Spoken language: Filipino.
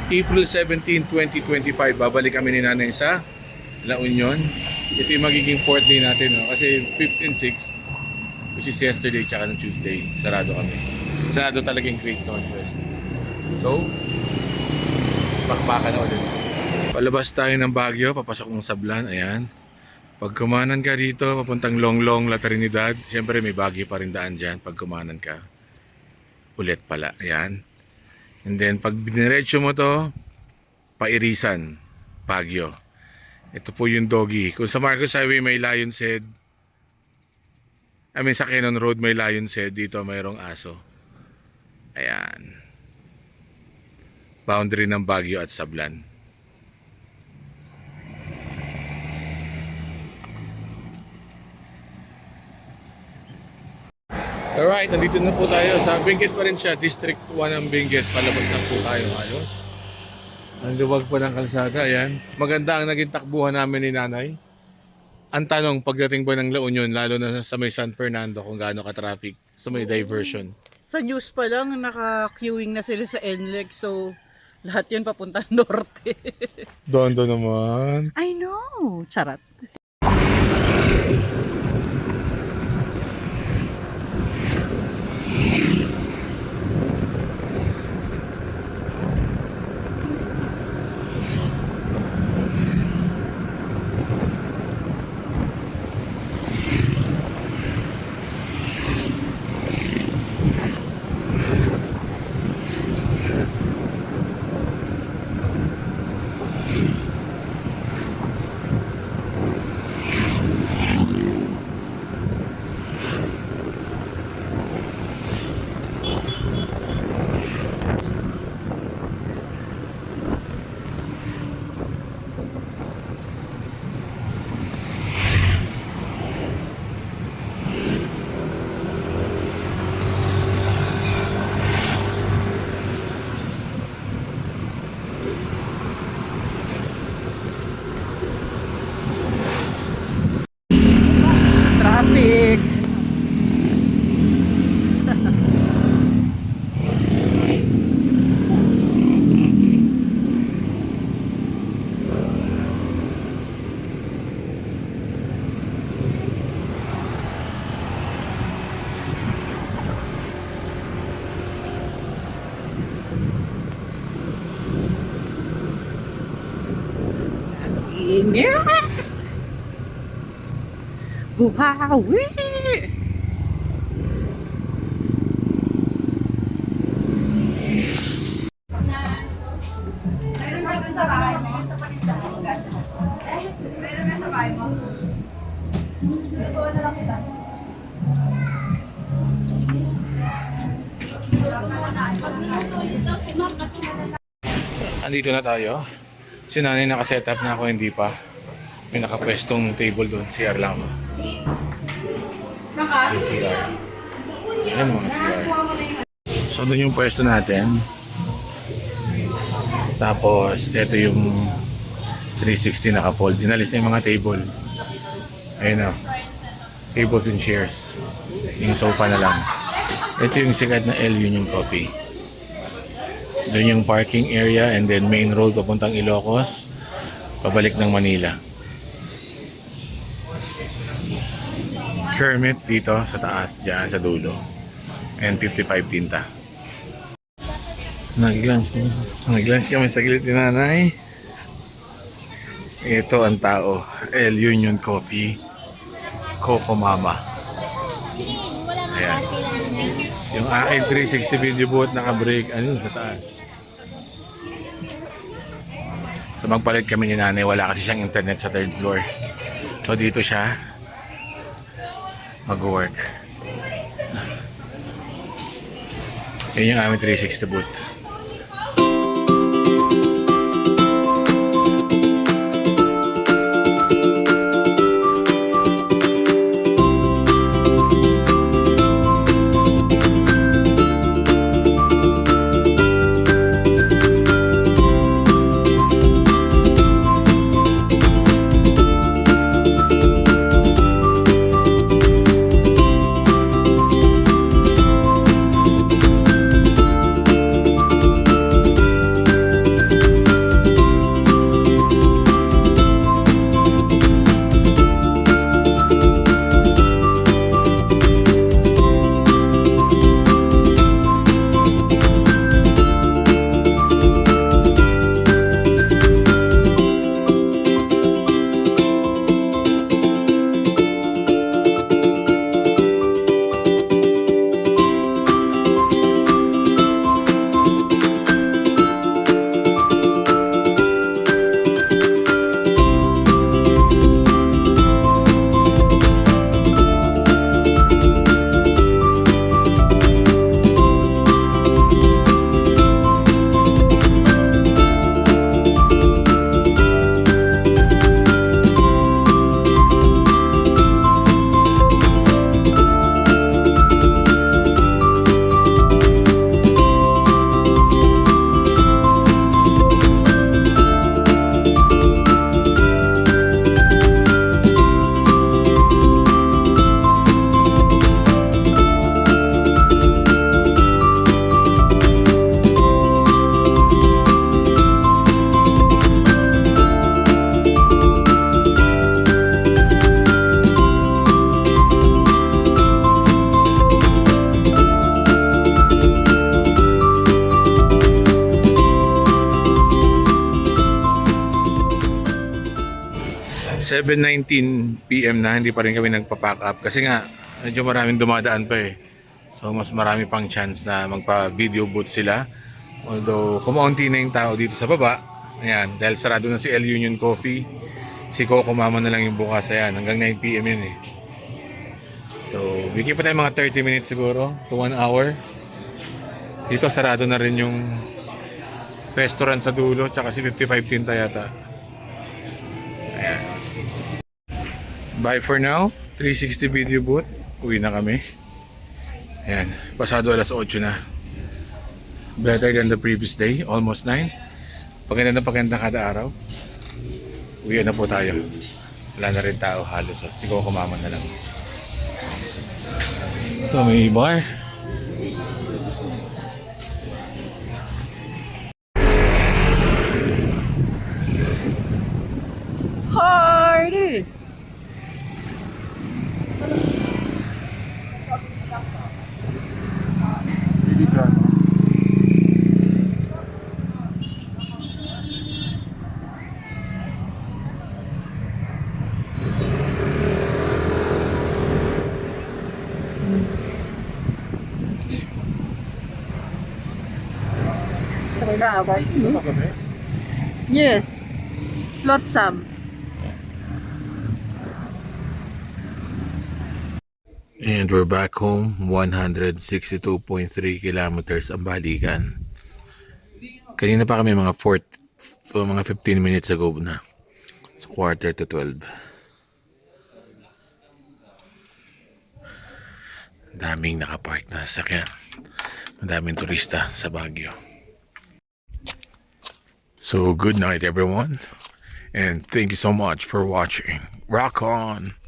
April 17, 2025, babalik kami ni nanay sa La Union. Ito yung magiging 4th day natin, no? Kasi 5th and 6th, which is yesterday tsaka ng Tuesday, sarado kami. Sarado talaga yung Great Northwest. So, bakbakan na ulit. Palabas tayo ng Baguio, papasok ng Sablan, ayan. Pag kumanan ka dito, papuntang Longlong, La Trinidad, siyempre may Baguio pa rin daan dyan pag kumanan ka. Ulit pala, ayan. And then pag diniretso mo to, Pairisan, Baguio. Ito po yung Doggy. Kung sa Marcos Highway may Lion's Head, sa Cannon Road may Lion's Head, dito mayroong aso. Ayan. Boundary ng Baguio at Sablan. Alright, nandito na po tayo sa Benguet pa rin siya, District 1 ng Benguet. Palabas na po tayo halos. Ang luwag pa ng kalsada, ayan. Maganda ang naging takbuhan namin ni nanay. Ang tanong, pagdating ba ng La Union, lalo na sa may San Fernando, kung gaano ka-traffic, sa may diversion. Sa news pa lang, naka-queuing na sila sa NLEX, so lahat yun papunta norte. Dondo naman. I know! Charat. Traffic! Ingat! Buhawi! Meron dito sa bahay mo? Sa panindahan? Meron nga sa bahay mo? Ito na lang kita. Andito na tayo. Si nanay nakasetup na ako, hindi pa. May nakapwestong table doon. CR lang ako. Saka? Yung CR. Ayan mga CR. So doon yung pwesto natin. Tapos ito yung 360 naka-fold. Dinalis na yung mga table. Ayun o. Tables and chairs. Yung sofa na lang. Ito yung sikat na El Union Coffee. Doon yung parking area and then main road papuntang Ilocos. Pabalik ng Manila. Kermit dito sa taas, dyan sa dulo. And 55 tinta. Nag-lunch kami sa gilid ni nanay. Ito ang tao. El Union Coffee. Coco Mama. Ayan. Yung aking 360 video booth naka-break. Ano sa taas. So magpalit kami ni nanay. Wala kasi siyang internet sa 3rd floor. So dito siya mag-work. Yan yung aming 360 booth. 7:19 PM na, hindi pa rin kami nagpa-pack up kasi nga medyo maraming dumadaan pa eh. So mas marami pang chance na magpa-video booth sila. Although kumaunti na yung tao dito sa baba. Ayan, dahil sarado na si El Union Coffee. Si Coco Mama na lang yung bukas. Ayan, hanggang 9 PM yun eh. So, bigyan pa tayo mga 30 minutes siguro to 1 hour. Dito sarado na rin yung restaurant sa dulo, tsaka si 55 Tinta yata. Ayan. Bye for now. 360 video booth. Uwi na kami. Ayan. Pasado alas 8 na. Better than the previous day. Almost 9. Paganda na paganda kada araw. Uwi na po tayo. Wala na rin tao halos. Siguro kumaman na lang. Ito may bar. Party! Yes. Flotsam. And we're back home. 162.3 kilometers ang balikan. Kanina pa kami mga 15 minutes ago na. So quarter to 12. Daming nakapark na sasakyan. Madaming turista sa Baguio. So good night everyone. And thank you so much for watching. Rock on!